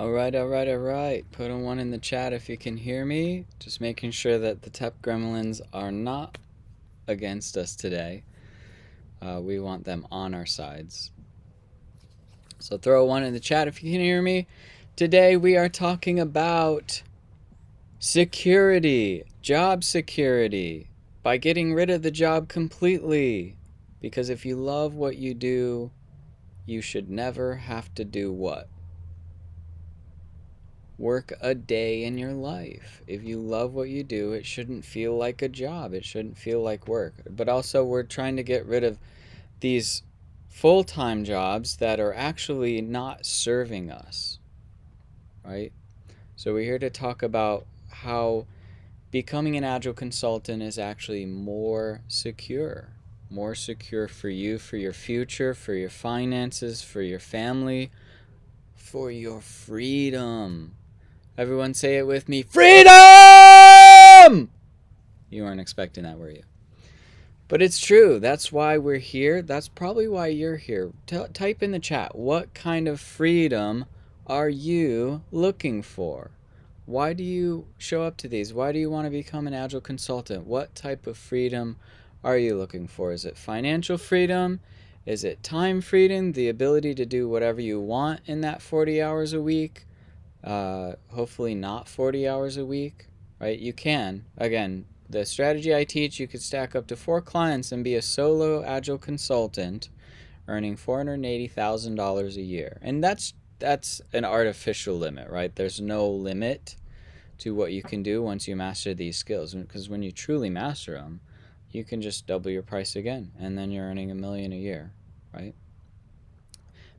All right. Put a one in the chat if you can hear me. Just making sure that the tech gremlins are not against us today. We want them on our sides. So throw a one in the chat if you can hear me. Today we are talking about security, job security, by getting rid of the job completely. Because if you love what you do, you should never have to do what? Work a day in your life. If you love what you do, it shouldn't feel like a job. It shouldn't feel like work. But also, we're trying to get rid of these full-time jobs that are actually not serving us, right? So we're here to talk about how becoming an Agile consultant is actually more secure for you, for your future, for your finances, for your family, for your freedom. Everyone say it with me. Freedom! You weren't expecting that, were you? But it's true. That's why we're here. That's probably why you're here. Type in the chat, what kind of freedom are you looking for? Why do you show up to these? Why do you want to become an Agile consultant? What type of freedom are you looking for? Is it financial freedom? Is it time freedom? The ability to do whatever you want in that 40 hours a week? Hopefully not 40 hours a week, right? You can. Again, the strategy I teach, you could stack up to 4 clients and be a solo Agile consultant earning $480,000 a year. And that's an artificial limit, right? There's no limit to what you can do once you master these skills. Because when you truly master them, you can just double your price again, and then you're earning $1 million a year, right?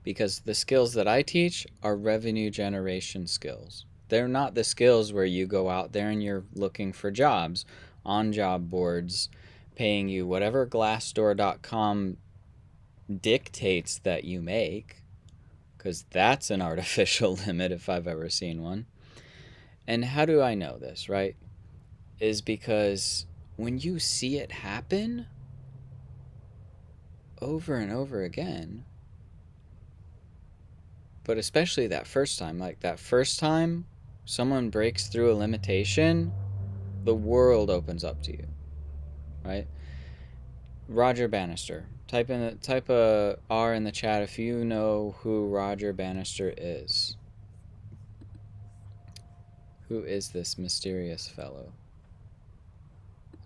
Because the skills that I teach are revenue generation skills. They're not the skills where you go out there and you're looking for jobs on job boards, paying you whatever Glassdoor.com dictates that you make, because that's an artificial limit if I've ever seen one. And how do I know this, right? Is because when you see it happen over and over again, but especially that first time, like that first time someone breaks through a limitation, the world opens up to you, right? Roger Bannister. Type a R in the chat if you know who Roger Bannister is. Who is this mysterious fellow?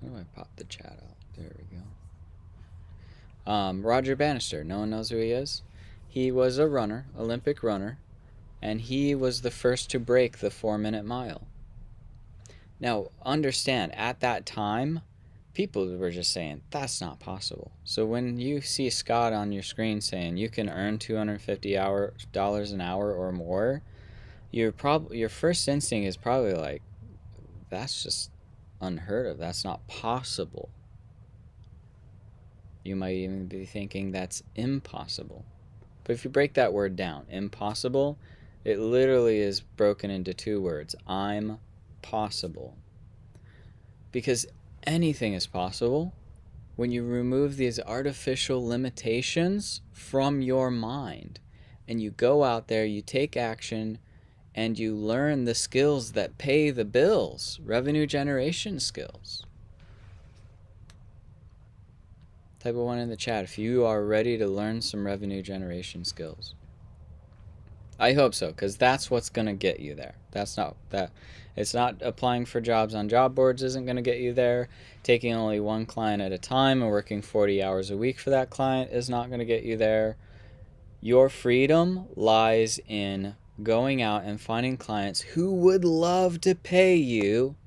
How do I pop the chat out? There we go. Roger Bannister. No one knows who he is? He was a runner, Olympic runner, and he was the first to break the 4-minute mile. Now, understand, at that time, people were just saying, that's not possible. So when you see Scott on your screen saying you can earn $250 an hour or more, your first instinct is probably like, that's just unheard of. That's not possible. You might even be thinking that's impossible. But if you break that word down, impossible, it literally is broken into 2 words. I'm possible. Because anything is possible when you remove these artificial limitations from your mind. And you go out there, you take action, and you learn the skills that pay the bills. Revenue generation skills. Type a 1 in the chat if you are ready to learn some revenue generation skills. I hope so, because that's what's going to get you there. It's not applying for jobs on job boards isn't going to get you there. Taking only 1 client at a time and working 40 hours a week for that client is not going to get you there. Your freedom lies in going out and finding clients who would love to pay you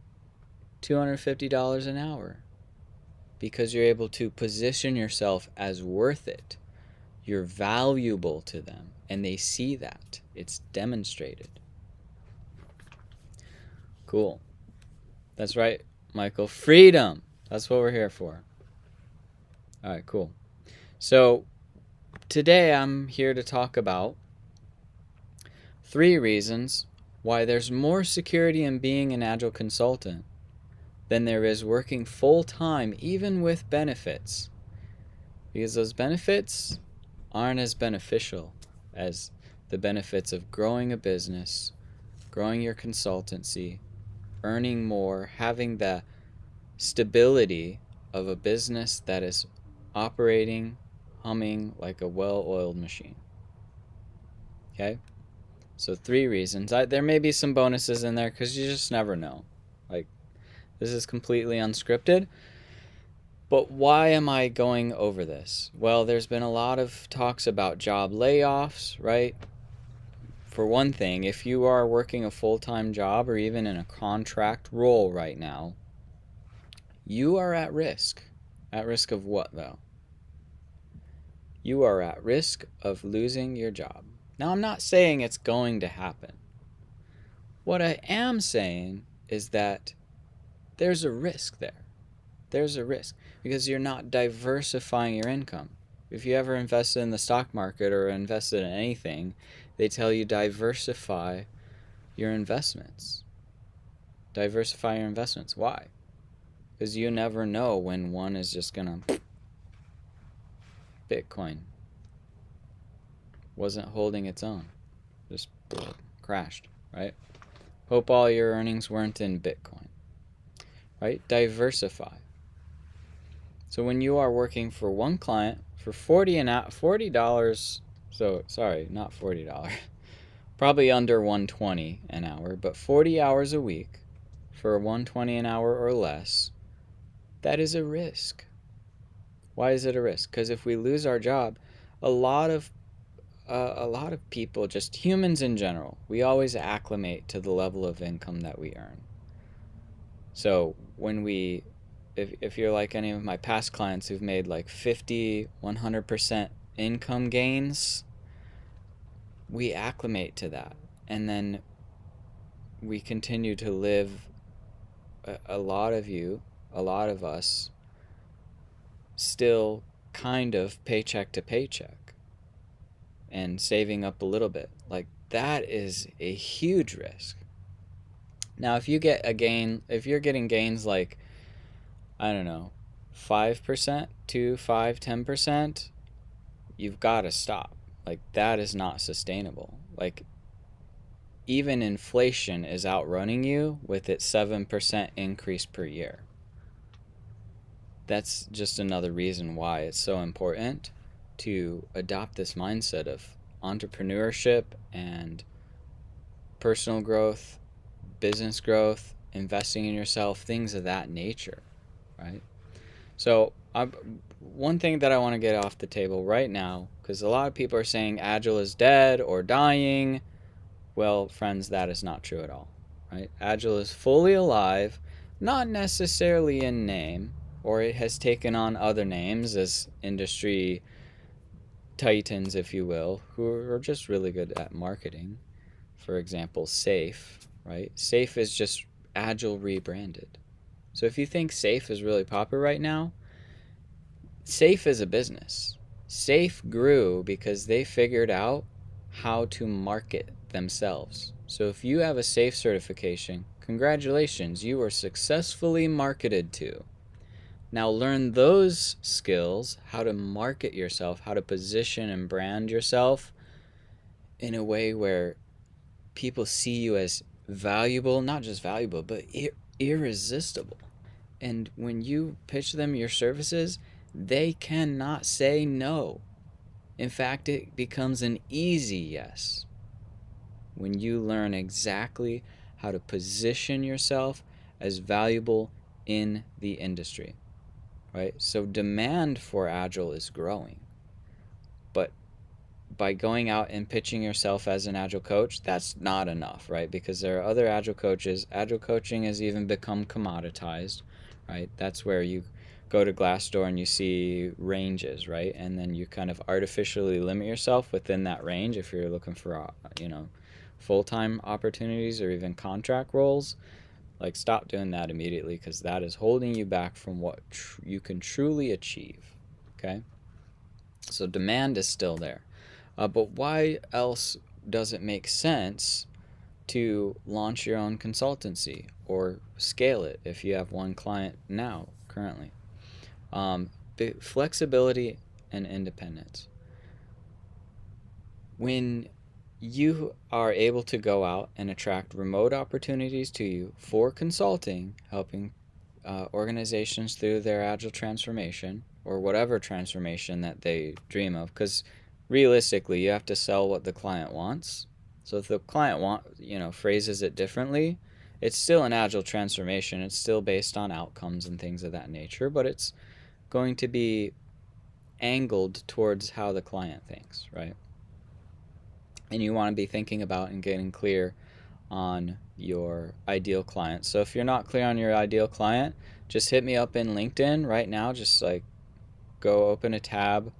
$250 an hour. Because you're able to position yourself as worth it. You're valuable to them, and they see that. It's demonstrated. Cool. That's right, Michael. Freedom. That's what we're here for. All right, cool. So today I'm here to talk about 3 reasons why there's more security in being an Agile consultant than there is working full-time, even with benefits. Because those benefits aren't as beneficial as the benefits of growing a business, growing your consultancy, earning more, having the stability of a business that is operating, humming like a well-oiled machine. Okay? So 3 reasons. There may be some bonuses in there because you just never know. Like, this is completely unscripted. But why am I going over this? Well, there's been a lot of talks about job layoffs, right? For one thing, if you are working a full-time job or even in a contract role right now, you are at risk. At risk of what, though? You are at risk of losing your job. Now, I'm not saying it's going to happen. What I am saying is that there's a risk there. There's a risk because you're not diversifying your income. If you ever invested in the stock market or invested in anything, they tell you diversify your investments. Diversify your investments. Why? Because you never know when one is just gonna... Bitcoin wasn't holding its own. Just crashed, right? Hope all your earnings weren't in Bitcoin, right? Diversify. So when you are working for one client for $40, so sorry, not $40, probably under $120 an hour, but 40 hours a week for $120 an hour or less, that is a risk. Why is it a risk? Because if we lose our job, a lot of people, just humans in general, we always acclimate to the level of income that we earn. So when if you're like any of my past clients who've made like 50, 100% income gains, we acclimate to that. And then we continue to live, a lot of us, still kind of paycheck to paycheck and saving up a little bit. Like, that is a huge risk. Now, if you're getting gains like, I don't know, 5% to 10%, you've got to stop. Like, that is not sustainable. Like, even inflation is outrunning you with its 7% increase per year. That's just another reason why it's so important to adopt this mindset of entrepreneurship and personal growth, business growth, investing in yourself, things of that nature, right? So one thing that I want to get off the table right now, because a lot of people are saying Agile is dead or dying. Well, friends, that is not true at all, right? Agile is fully alive, not necessarily in name, or it has taken on other names as industry titans, if you will, who are just really good at marketing. For example, SAFe, right? SAFe is just Agile rebranded. So if you think SAFe is really popular right now, SAFe is a business. SAFe grew because they figured out how to market themselves. So if you have a SAFe certification, congratulations, you are successfully marketed to. Now learn those skills, how to market yourself, how to position and brand yourself in a way where people see you as valuable, not just valuable, but irresistible. And when you pitch them your services, they cannot say no. In fact, it becomes an easy yes when you learn exactly how to position yourself as valuable in the industry, right? So demand for Agile is growing. But by going out and pitching yourself as an Agile coach, that's not enough, right? Because there are other Agile coaches. Agile coaching has even become commoditized, right? That's where you go to Glassdoor and you see ranges, right? And then you kind of artificially limit yourself within that range if you're looking for, full-time opportunities or even contract roles. Like, stop doing that immediately, because that is holding you back from what you can truly achieve, okay? So demand is still there. But why else does it make sense to launch your own consultancy or scale it if you have one client now, currently? Flexibility and independence. When you are able to go out and attract remote opportunities to you for consulting, helping organizations through their agile transformation or whatever transformation that they dream of. Because realistically, you have to sell what the client wants. So if the client phrases it differently, it's still an agile transformation. It's still based on outcomes and things of that nature, but it's going to be angled towards how the client thinks, right? And you want to be thinking about and getting clear on your ideal client. So if you're not clear on your ideal client, just hit me up in LinkedIn right now. Just like go open a tab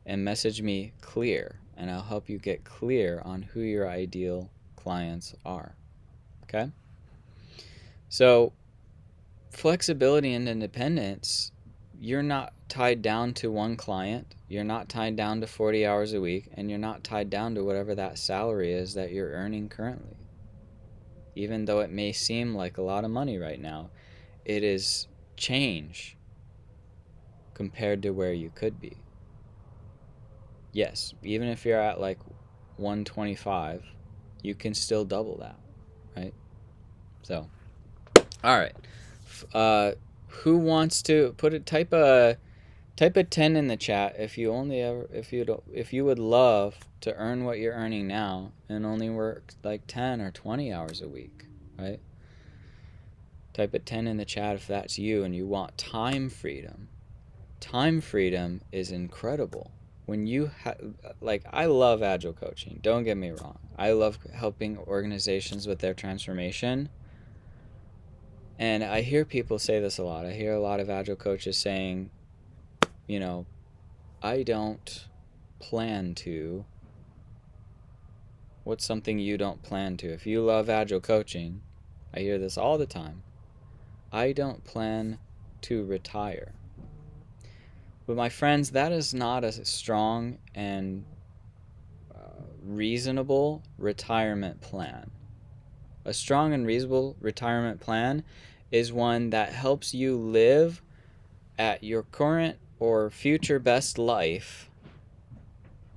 and message me clear, and I'll help you get clear on who your ideal clients are. Okay? So flexibility and independence, you're not tied down to one client. You're not tied down to 40 hours a week, and you're not tied down to whatever that salary is that you're earning currently. Even though it may seem like a lot of money right now, it is change compared to where you could be. Yes, even if you're at like 125, you can still double that, right? So, all right. Who wants to type a 10 in the chat if you would love to earn what you're earning now and only work like 10 or 20 hours a week, right? Type a 10 in the chat if that's you and you want time freedom. Time freedom is incredible. When you I love agile coaching. Don't get me wrong. I love helping organizations with their transformation. And I hear people say this a lot. I hear a lot of agile coaches saying, I don't plan to. What's something you don't plan to? If you love agile coaching, I hear this all the time. I don't plan to retire. But my friends, that is not a strong and reasonable retirement plan. A strong and reasonable retirement plan is one that helps you live at your current or future best life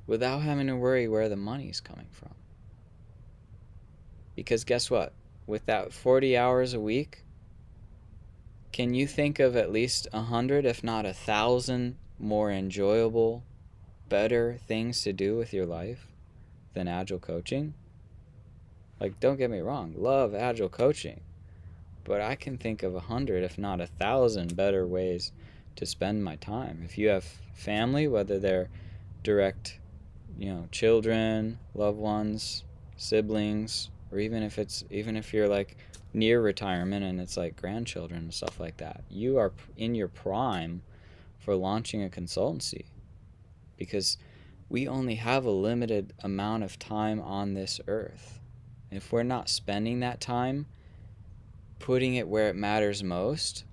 without having to worry where the money's coming from. Because guess what? With that 40 hours a week, can you think of at least 100, if not 1,000 more enjoyable, better things to do with your life than agile coaching? Like, don't get me wrong, love agile coaching, but I can think of 100, if not 1,000 better ways to spend my time. If you have family, whether they're direct, children, loved ones, siblings, or even if you're like near retirement and it's like grandchildren and stuff like that, you are in your prime for launching a consultancy, because we only have a limited amount of time on this earth. And if we're not spending that time putting it where it matters most,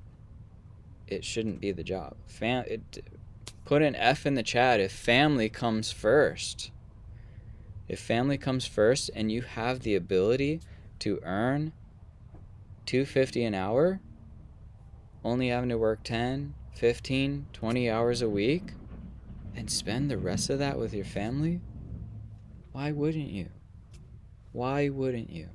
it shouldn't be the job. Put an F in the chat if family comes first. If family comes first and you have the ability to earn $250 an hour, only having to work 10, 15, 20 hours a week, and spend the rest of that with your family, why wouldn't you? Why wouldn't you?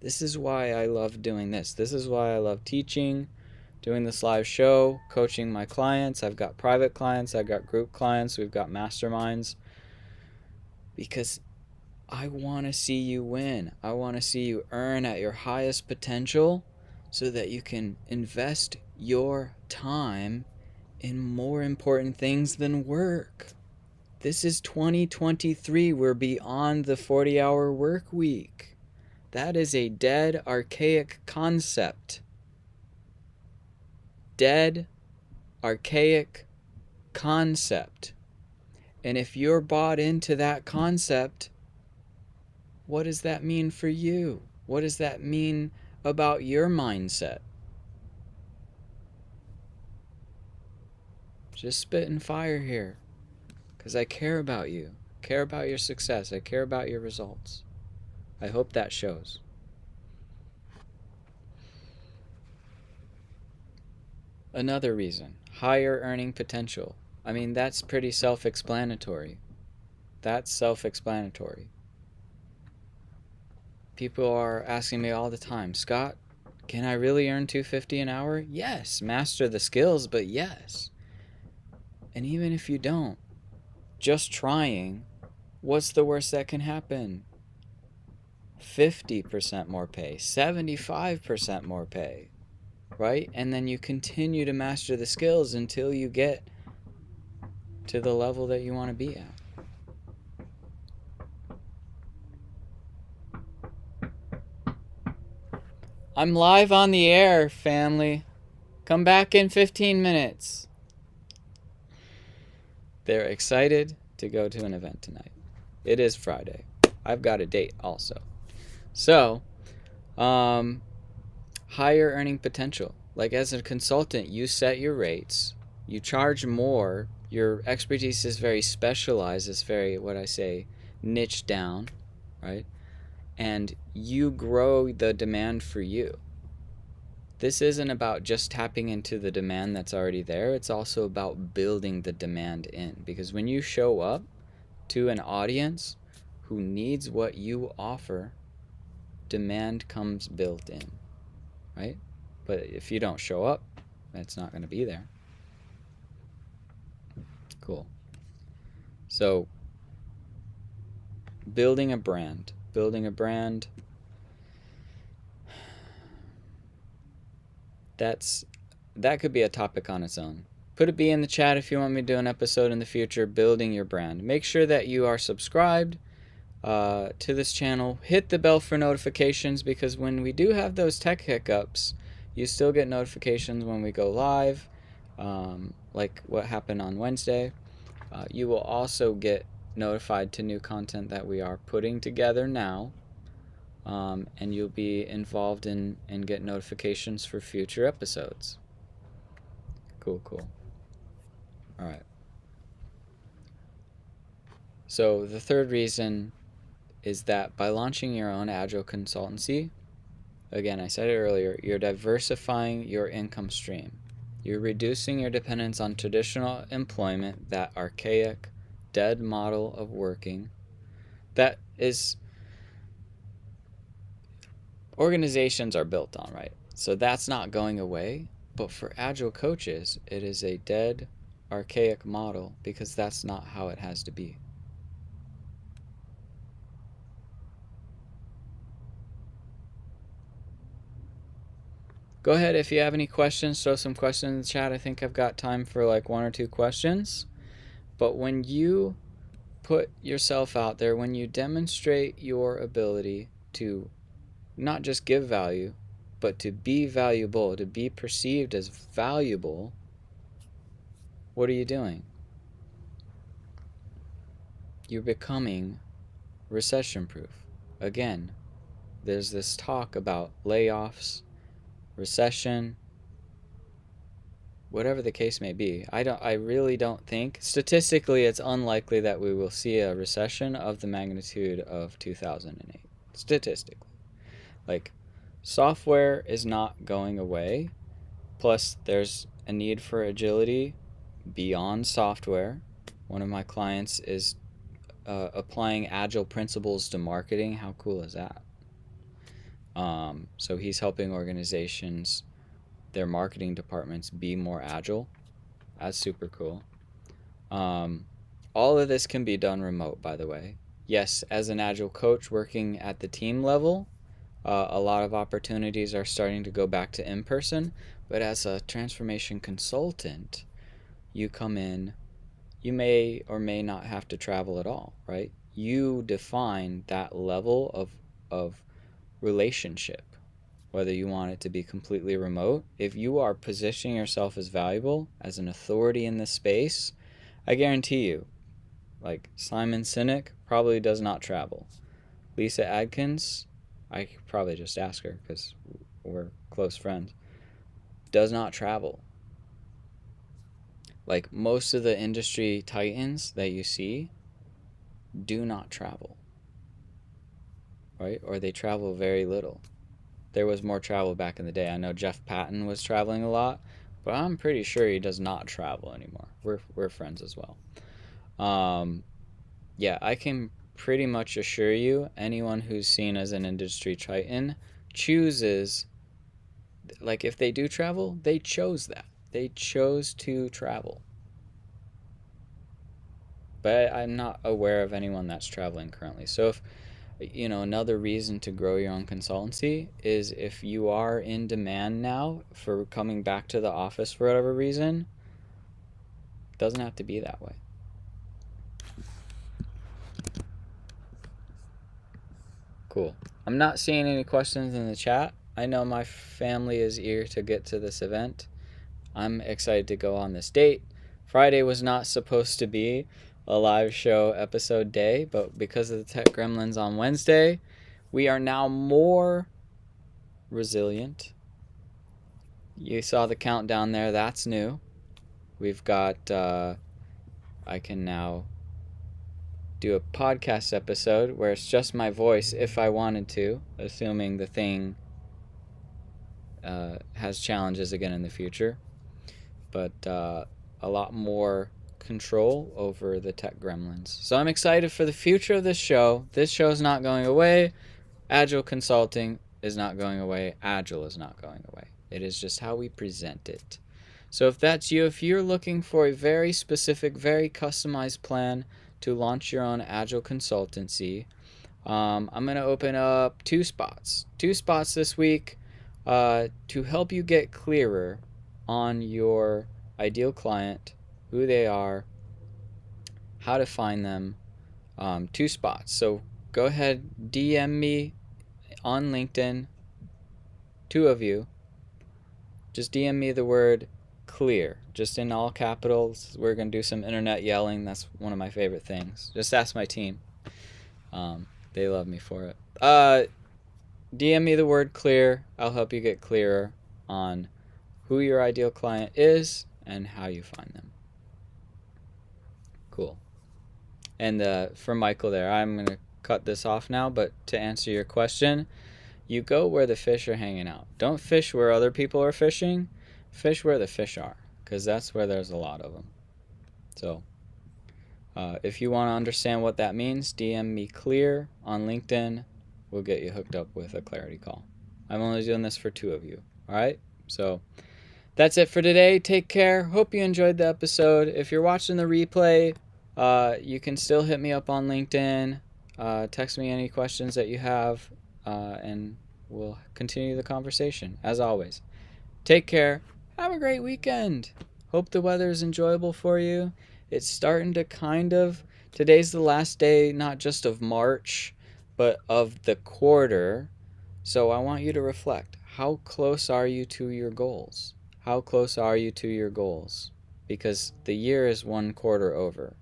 This is why I love doing this. This is why I love teaching, doing this live show, coaching my clients. I've got private clients, I've got group clients, we've got masterminds. Because I want to see you win. I want to see you earn at your highest potential so that you can invest your time in more important things than work. This is 2023. We're beyond the 40-hour work week. That is a dead, archaic concept. Dead, archaic concept. And if you're bought into that concept, what does that mean for you? What does that mean about your mindset? Just spitting fire here, because I care about you. I care about your success. I care about your results. I hope that shows. Another reason, higher earning potential. I mean, that's pretty self-explanatory. That's self-explanatory. People are asking me all the time, Scott, can I really earn 250 an hour? Yes, master the skills, but yes. And even if you don't, just trying, what's the worst that can happen? 50% more pay, 75% more pay, right? And then you continue to master the skills until you get to the level that you want to be at. I'm live on the air, family. Come back in 15 minutes. They're excited to go to an event tonight. It is Friday. I've got a date also. So, higher earning potential. Like as a consultant, you set your rates, you charge more, your expertise is very specialized, it's very, what I say, niche down, right? And you grow the demand for you. This isn't about just tapping into the demand that's already there. It's also about building the demand in. Because when you show up to an audience who needs what you offer, demand comes built in, right? But if you don't show up, it's not going to be there. Cool. So, building a brand. That could be a topic on its own. Put a B in the chat if you want me to do an episode in the future, building your brand. Make sure that you are subscribed to this channel. Hit the bell for notifications, because when we do have those tech hiccups, you still get notifications when we go live, like what happened on Wednesday. You will also get notified to new content that we are putting together now. And you'll be involved in and get notifications for future episodes. Cool. All right. So the third reason is that by launching your own Agile consultancy, again, I said it earlier, you're diversifying your income stream. You're reducing your dependence on traditional employment, that archaic, dead model of working that is organizations are built on, right? So that's not going away. But for Agile coaches, it is a dead, archaic model, because that's not how it has to be. Go ahead, if you have any questions, throw some questions in the chat. I think I've got time for like 1 or 2 questions. But when you put yourself out there, when you demonstrate your ability to not just give value, but to be valuable, to be perceived as valuable, what are you doing? You're becoming recession proof. Again, there's this talk about layoffs, recession, whatever the case may be. I really don't think, statistically, it's unlikely that we will see a recession of the magnitude of 2008. Statistically. Like, software is not going away. Plus, there's a need for agility beyond software. One of my clients is applying agile principles to marketing. How cool is that? So he's helping organizations, their marketing departments, be more agile. That's super cool. All of this can be done remote, by the way. Yes, as an agile coach working at the team level, a lot of opportunities are starting to go back to in-person. But as a transformation consultant, you come in, you may or may not have to travel at all, right? You define that level of relationship, whether you want it to be completely remote. If you are positioning yourself as valuable, as an authority in this space, I guarantee you, like Simon Sinek probably does not travel. Lisa Adkins, I could probably just ask her because we're close friends, does not travel. Like most of the industry titans that you see do not travel, right? Or they travel very little. There was more travel back in the day. I know Jeff Patton was traveling a lot, but I'm pretty sure he does not travel anymore. We're friends as well. Yeah, I can pretty much assure you, anyone who's seen as an industry titan chooses, like, if they do travel, they chose that. They chose to travel. But I'm not aware of anyone that's traveling currently. So if another reason to grow your own consultancy is if you are in demand now for coming back to the office for whatever reason, it doesn't have to be that way. Cool. I'm not seeing any questions in the chat. I know my family is eager to get to this event. I'm excited to go on this date. Friday was not supposed to be a live show episode day, but because of the Tech Gremlins on Wednesday, we are now more resilient. You saw the countdown there. That's new. We've got, I can now do a podcast episode where it's just my voice if I wanted to, assuming the thing has challenges again in the future. But a lot more control over the tech gremlins. So I'm excited for the future of this show. This show is not going away. Agile Consulting is not going away. Agile is not going away. It is just how we present it. So if that's you, if you're looking for a very specific, very customized plan to launch your own Agile consultancy, I'm going to open up two spots this week to help you get clearer on your ideal client, who they are, how to find them. Two spots. So go ahead, DM me on LinkedIn, two of you. Just DM me the word clear, just in all capitals. We're going to do some internet yelling. That's one of my favorite things. Just ask my team. They love me for it. DM me the word clear. I'll help you get clearer on who your ideal client is and how you find them. Cool. And for Michael there, I'm going to cut this off now, but to answer your question, you go where the fish are hanging out. Don't fish where other people are fishing. Fish where the fish are, because that's where there's a lot of them. So if you want to understand what that means, DM me clear on LinkedIn. We'll get you hooked up with a clarity call. I'm only doing this for two of you. All right? So that's it for today. Take care. Hope you enjoyed the episode. If you're watching the replay, you can still hit me up on LinkedIn. Text me any questions that you have, and we'll continue the conversation, as always. Take care. Have a great weekend. Hope the weather is enjoyable for you. It's starting to today's the last day, not just of March, but of the quarter. So I want you to reflect. How close are you to your goals? How close are you to your goals? Because the year is one quarter over,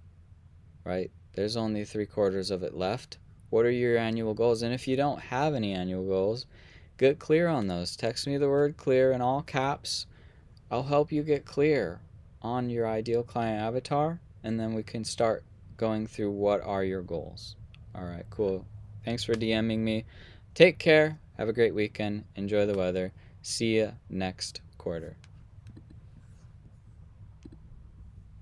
right? There's only 3/4 of it left. What are your annual goals? And if you don't have any annual goals, get clear on those. Text me the word clear in all caps. I'll help you get clear on your ideal client avatar, and then we can start going through what are your goals. All right, cool. Thanks for DMing me. Take care. Have a great weekend. Enjoy the weather. See ya next quarter.